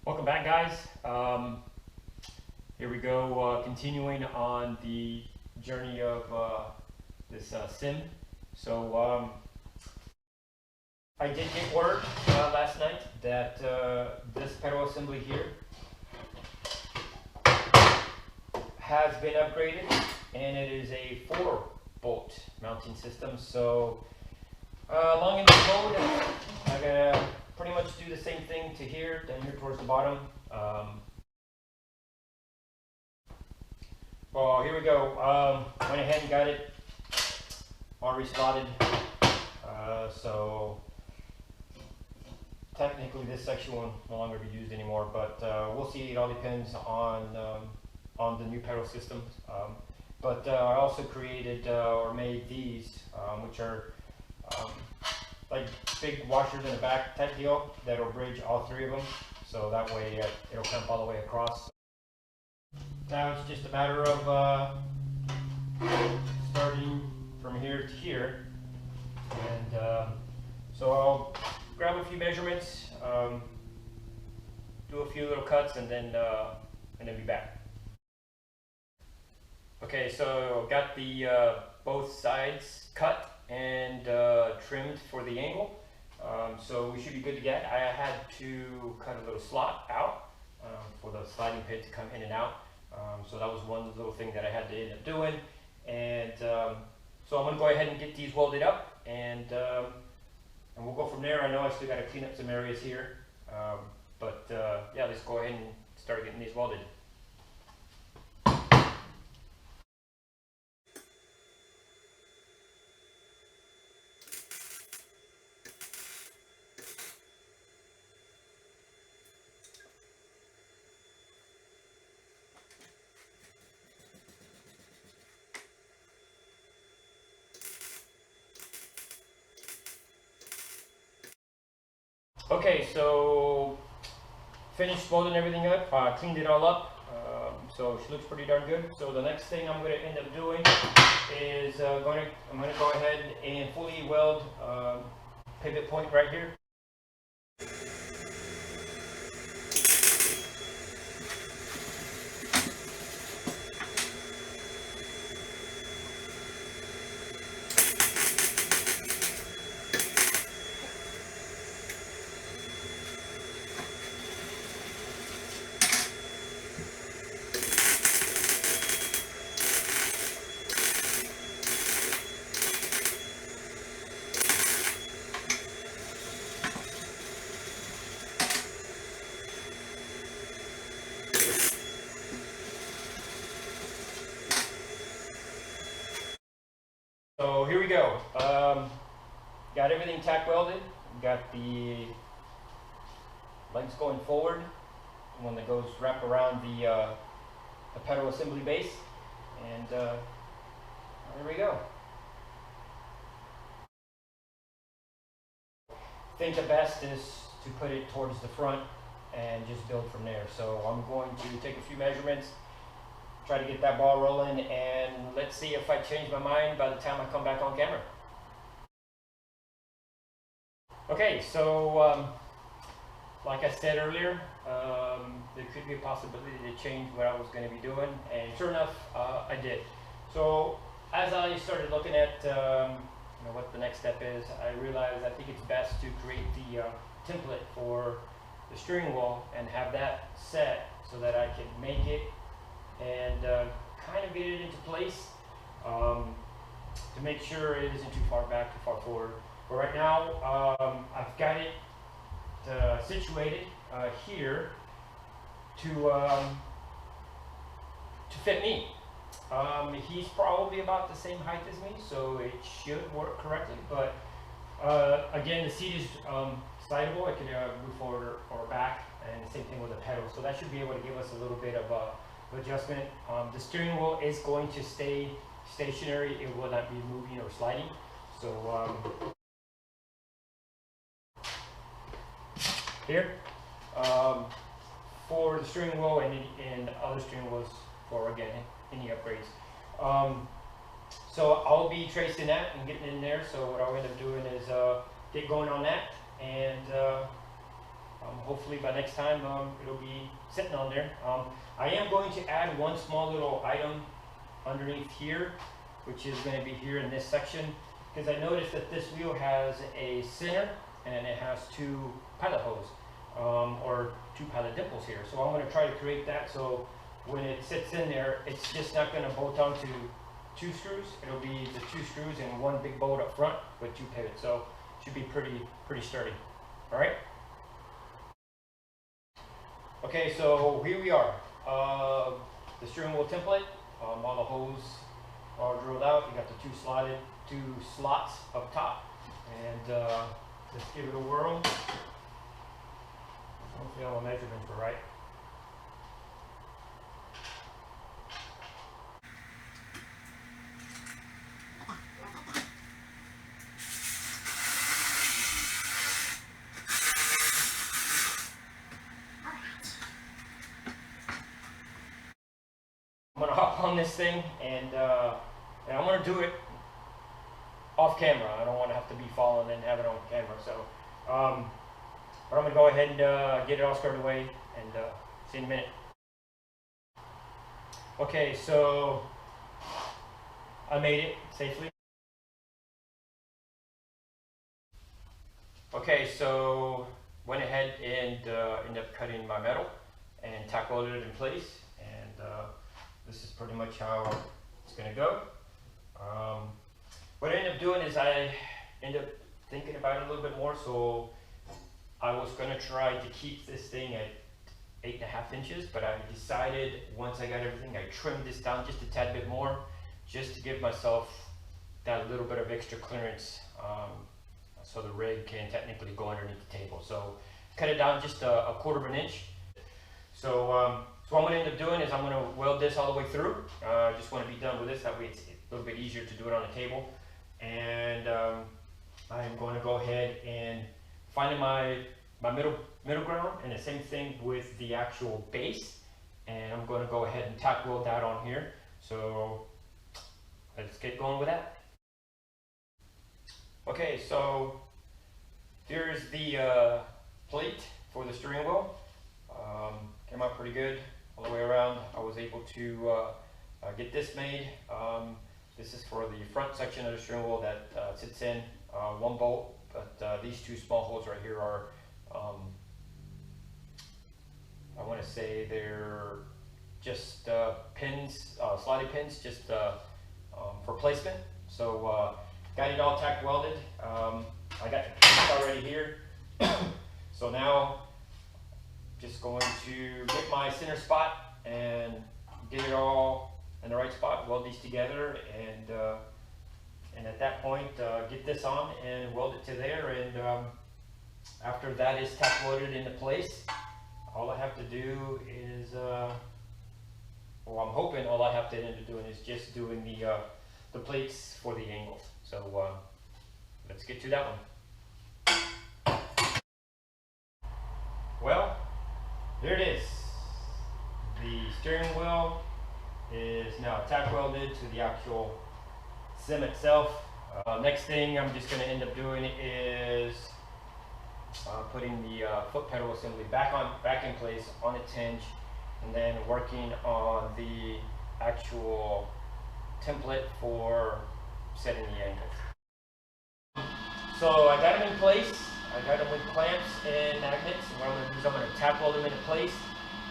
Welcome back, guys. Here we go, continuing on the journey of this sim. So I did get word last night that this pedal assembly here has been upgraded, and it is a 4-bolt mounting system. So along in the code, I gotta pretty much do the same thing to here, down here towards the bottom. Well, here we go. Went ahead and got it all reslotted. So technically this section will no longer be used anymore, but we'll see. It all depends on the new pedal system. But I also created or made these, which are like big washers in the back type deal that'll bridge all 3 of them. So that way it'll come all the way across. Now it's just a matter of starting from here to here, and so I'll grab a few measurements, do a few little cuts, and then be back. Okay, so got the both sides cut and trimmed for the angle, so we should be good to get. I had to cut a little slot out for the sliding pin to come in and out. So that was one little thing that I had to end up doing, and so I'm going to go ahead and get these welded up, and we'll go from there. I know I still got to clean up some areas here, but yeah, let's go ahead and start getting these welded. Okay, so finished welding everything up, cleaned it all up, so she looks pretty darn good. So the next thing I'm going to end up doing is I'm going to go ahead and fully weld pivot point right here. So here we go. Got everything tack welded. Got the legs going forward, the one that goes wrap around the pedal assembly base, and there we go. I think the best is to put it towards the front and just build from there. So I'm going to take a few measurements, try to get that ball rolling, and let's see if I change my mind by the time I come back on camera. Okay, so like I said earlier, there could be a possibility to change what I was going to be doing, and sure enough, I did. So as I started looking at what the next step is, I realized I think it's best to create the template for the steering wheel and have that set so that I can make it and kind of get it into place to make sure it isn't too far back, too far forward. But right now, I've got it situated here to fit me. He's probably about the same height as me, so it should work correctly. But again, the seat is slidable. It can move forward or back, and the same thing with the pedal. So that should be able to give us a little bit of adjustment. The steering wheel is going to stay stationary. It will not be moving or sliding. So here, for the steering wheel and other steering wheels for, again, any upgrades. So I'll be tracing that and getting in there. So what I'll end up doing is get going on that, and hopefully by next time it'll be sitting on there. I am going to add one small little item underneath here, which is going to be here in this section, because I noticed that this wheel has a center and it has two pilot holes, or two pilot dimples here. So I'm going to try to create that so when it sits in there, it's just not going to bolt onto two screws. It'll be the two screws and one big bolt up front with two pivots. So it should be pretty sturdy. All right. Okay, so here we are. The steering wheel template. All the holes are drilled out. You got the two slots up top, and let's give it a whirl. Hopefully all the measurements were right. I'm gonna hop on this thing and I'm gonna do it off camera. I don't want to have to be following and have it on camera. So, but I'm gonna go ahead and get it all squared away and see you in a minute. Okay, so I made it safely. Okay, so went ahead and ended up cutting my metal and tack welded it in place, and this is pretty much how it's gonna go. What I ended up doing is I ended up thinking about it a little bit more, so I was gonna try to keep this thing at 8.5 inches, but I decided once I got everything, I trimmed this down just a tad bit more, just to give myself that little bit of extra clearance, so the rig can technically go underneath the table. So cut it down just a 1/4 inch. So what I'm going to end up doing is I'm going to weld this all the way through. I just want to be done with this, that way it's a little bit easier to do it on the table. And I'm going to go ahead and find my middle ground, and the same thing with the actual base. And I'm going to go ahead and tack weld that on here. So let's get going with that. Okay, so here's the plate for the steering wheel. Came out pretty good all the way around. I was able to get this made. This is for the front section of the steering wheel that sits in one bolt, but these two small holes right here are, I want to say they're just pins, slotted pins, just for placement. So got it all tack welded. I got the piece already here. So now just going to get my center spot and get it all in the right spot, weld these together, and at that point get this on and weld it to there. And after that is tack welded into place, all I have to do is, well, I'm hoping all I have to end up doing is just doing the plates for the angles. So let's get to that one. Well, there it is. The steering wheel is now tack welded to the actual sim itself. Next thing I'm just going to end up doing is putting the foot pedal assembly back in place on its hinge, and then working on the actual template for setting the angles. So I got them in place. I got them with clamps and magnets, and what I'm going to do is I'm going to tack weld them into place,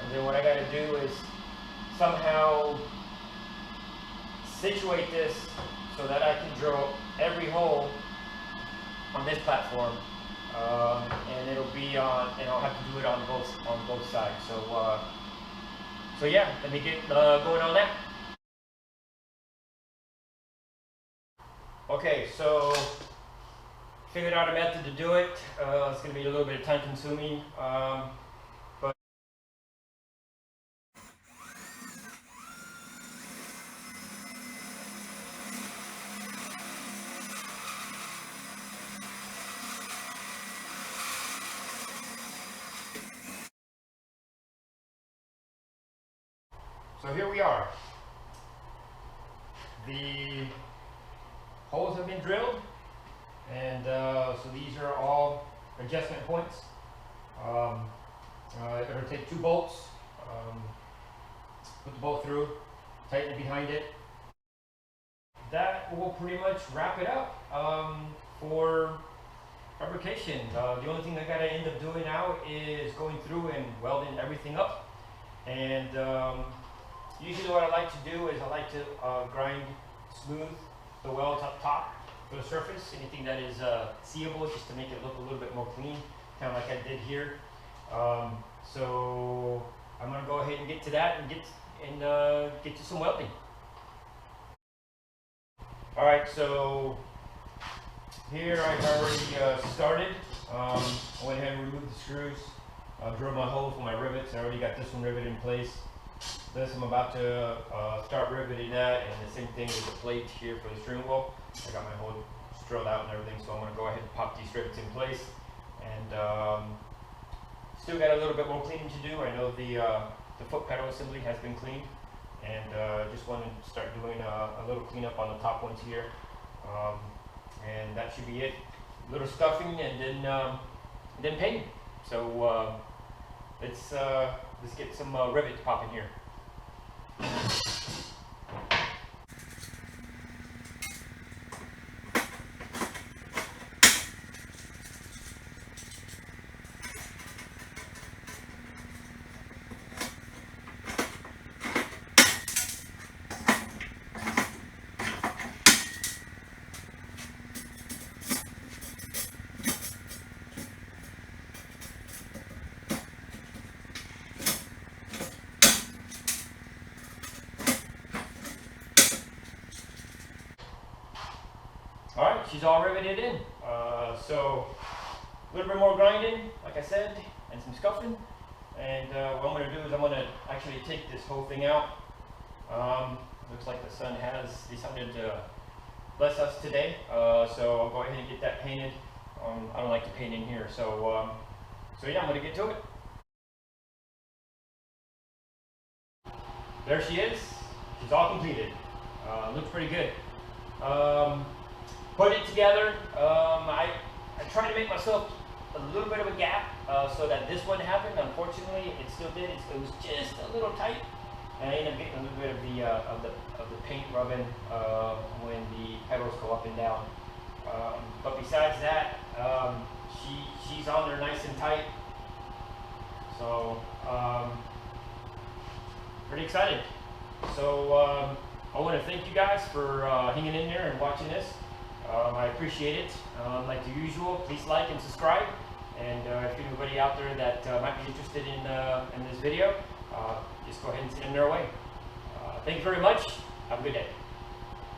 and then what I got to do is somehow situate this so that I can drill every hole on this platform, and it'll be on, and I'll have to do it on both sides. So yeah, let me get going on that. Okay, so figured out a method to do it. It's going to be a little bit of time consuming, but so here we are. The holes have been drilled, and so these are all adjustment points. It'll take 2 bolts, put the bolt through, tighten it behind it. That will pretty much wrap it up for fabrication. The only thing I gotta end up doing now is going through and welding everything up. And usually what I like to do is I like to grind smooth the welds up top for the surface. Anything that is seeable, just to make it look a little bit more clean, kind of like I did here. So I'm gonna go ahead and get to that and get to some welding. All right, so here I've already started. I went ahead and removed the screws, drilled my hole for my rivets. I already got this one riveted in place. This I'm about to start riveting that, and the same thing with the plate here for the steering wheel. I got my hole drilled out and everything, so I'm going to go ahead and pop these rivets in place. And still got a little bit more cleaning to do. I know the foot pedal assembly has been cleaned, and just want to start doing a little cleanup on the top ones here. And that should be it. A little stuffing and then painting. So let's get some rivets popping here. All right, she's all riveted in. So a little bit more grinding, like I said, and some scuffing. And what I'm going to do is I'm going to actually take this whole thing out. Looks like the sun has decided to bless us today. So I'll go ahead and get that painted. I don't like to paint in here, so yeah, I'm going to get to it. There she is. She's all completed. Looks pretty good. Put it together. I tried to make myself a little bit of a gap so that this wouldn't happen. Unfortunately, it still did. It was just a little tight, and I ended up getting a little bit of the paint rubbing when the pedals go up and down. But besides that, she's on there nice and tight. So pretty excited. So I want to thank you guys for hanging in there and watching this. I appreciate it. Like the usual, please like and subscribe. And if you anybody out there that might be interested in this video, just go ahead and send them their way. Thank you very much. Have a good day.